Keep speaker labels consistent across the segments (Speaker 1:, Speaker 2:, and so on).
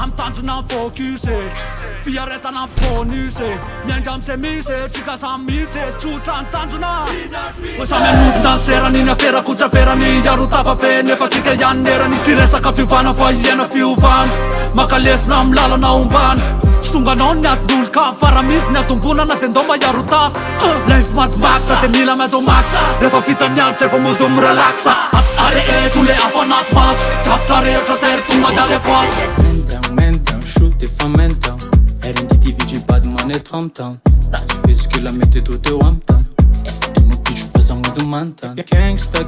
Speaker 1: amtanjona focusé fiaretana bonusé mianga amse misy tsika samy misy tsotra ny tanjona samy anodina ny serany ny afera kotsaferany iaro tafafe nefa tsika ihany nerany tsy resaka fiovana fa iena fiovana makalesina amin'ny lalana ombana songanao ny atondolo ka faramisy ny atombonana de ndao mba iaro tafa life matimaksa de mila mato maxa rehefa vita miady efa mody mirelaxa areeto le afanaty maso tafitra rehetra tery tonga dale fasy
Speaker 2: Mentão, chute fomentão RNDR divide pas de monnaie 30 ans Là tu fais ce que la méthode tout te wamtan Et mon pitch fais un mot de mantan Gangsta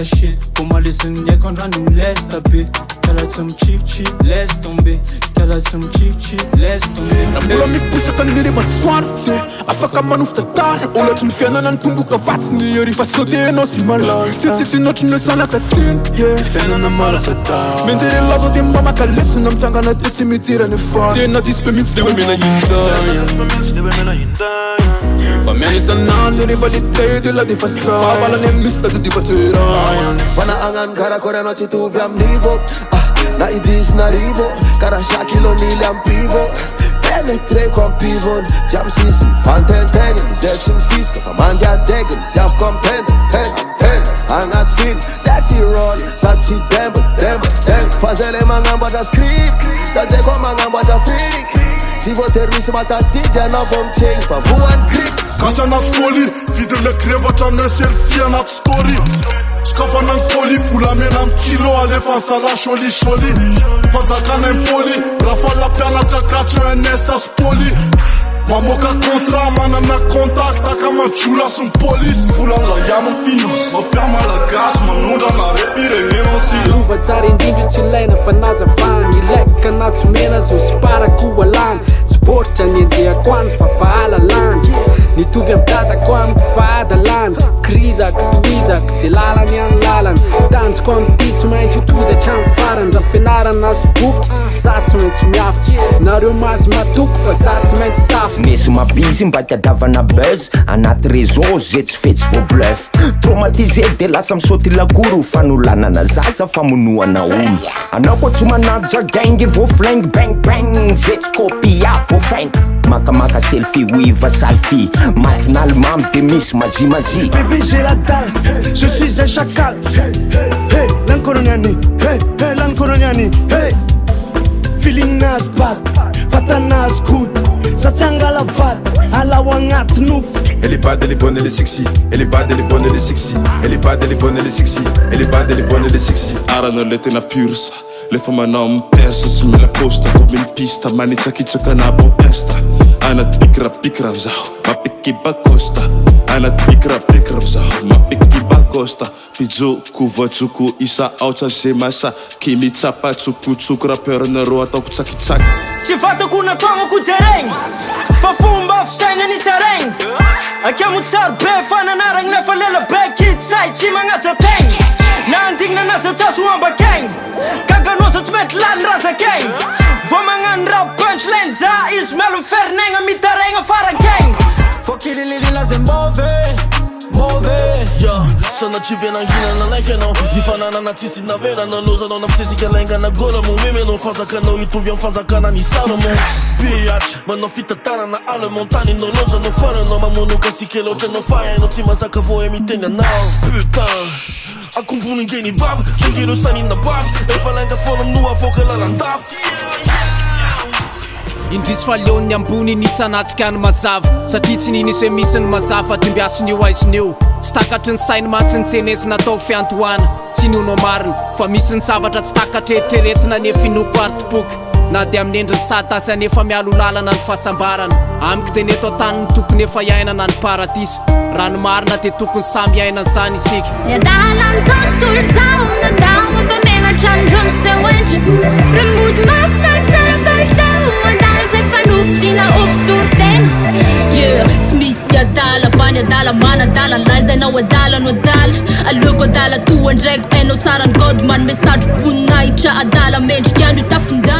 Speaker 2: shit Faut moi laisser nier quand j'en nous laisse taper Qu'elle a some cheap, laisse tomber Qu'elle a some cheap, laisse tomber
Speaker 3: Nambola miposaka niry masoandro de afaka manofitra tany olatry ny fiainana ny tomboka vatsiny rehefa saute anao sy malany tsitsisy notry ny sanaka tiny fiainana malasata menjery laza de mba makalesina mitsangana te tsy mitirany fa tena dispe mihitsy de hoe mena hinday fa miany isanandro rehefa litay de la defa savalany amin'ny misy tady defa tserany
Speaker 4: Panangan karakory anao tsy tovy amin'ivo Na idisn'arivo karaha sakilon'ily ampivo Penetreko ampivony Jam sisiny fantentegniny Zay tsy misisika fa mandiadeginy Diavoko am tena Agnaty film Zay tsy rôly Sady tsy demba Fa zay le magnambatra script Sady zay koa magnambatra frik Tsy voatery misy matatidy anao vo mitsegny fa voany grip
Speaker 3: Gasy anaty folie Vidy le grevatra ame selfie anaty story Skafa nan colis volamena am kilo alefa ny sala sholisholi Fanjakana impoli Rafala mpianatra katso NSS poli Mamoaka contrat manana contact akamadrola sy ny polisy Volana ihany ny finance Mafia malagasy manondra na repirenena si
Speaker 5: Lova tsara indrindra tsy ilaina fa nazavany Ilaika na tsy mena zo sy parako alany Sportra ny enjehako any fa vahalalany Nitovy am dadako amiko fahadalana Krizako, toizako, ze lalany any lalany Tanjoko am pitsy maintsy tody hatramy farany Raha fianarana sy boky, za tsy maintsy miafy Nareo mazy matoko fa za tsy maintsy tafy
Speaker 6: Mesy mabizy mba tiadavana buzz anaty réseau zay tsy fetsy vo bluff Traumatisé de lasa misaoty lakoro fanolanana zaza famonoana olo Anao koa tsy manaja gangy vo flingue bang bang zay tsy copia vo feint Makamaka selfie wiva salfie Matinal mam de misy mazi
Speaker 7: Bébé j'ai la dalle, je suis un chacal Hey, l'ankoroniani, hey, l'ankoroniani Hey, feeling nas bad, fata nas good Satsanga la vat, alaw agnaty nofo
Speaker 3: Elle est bad, elle est bonne, elle est sexy Elle est bad, elle est bonne, elle est sexy Elle est bad, elle est bonne, elle est sexy Elle est bad, elle est bonne, elle est sexy Arana le tena pursa Lefa manao mipersa sy mila posta Komi ny pista manitsakitsaka na bon insta Anaty pikra zaho Mapikiba costa Anaty pikra zaho Mapikiba costa Pijoko voajoko isa aotra zay masa Kimitsapa tsokotsoko raperanareo ataoko tsakitsaky
Speaker 8: Tsy fantako nataonako jeregny Fa fomba fisaigna ny tsaregny Akemo tsara be fananaragny nefa lela be kitsay tsy magnaja tegny Na andignina natsatsaso ambakegny Kaganosa tsy mety lany razakegny Vao magnano rap punchline za izy mialo miferinegna mitaregna farankegny
Speaker 4: Faut qu'il est là c'est mauvais
Speaker 9: Sana chive na ngina na like no Nifanana na tisi na vera na loza no na psisi kalenga na gola mo meme no fanzaka no ituvia mfanzaka na ni Salomon Biatch mano fita tana na ale montani no loza no fana no mamono kasi kelo no fire no tima zaka vo emitenda now putain Akumpu ninguém ni bab Sugiro sani na bab E falenga folom no avoka la landaf
Speaker 5: Indrisy faleon'ny ambony nitsanatrika ny mazava Satria tsy niny se misy ny mazava Timbiasiny io aiziny io Tsy takatry ny sainy matsinitsenesi natao fiantohana Tsy nono marina Fa misy ny zavatra tsy takatreritreretina nefa inoko artipoky Na de amin'ny endriny satasy anefa mialo lalana ny fahasambarana Amiko de neto tany ny tokony efa iainana ny paradisa Raha ny marina de tokony samy iainana zany isika
Speaker 10: Niadalan zao tolo zao Natao mampamenatra ny drum se wentra Remody Masnadd sarabalitao Andala zay fanofidina Octobre Tsy misy niadala fa niadala manadala Lazainao adala no adala Aleoko adala toa ndraiky Hainao tsara ny God man message ponina hitra adala Mendrika any io tafindala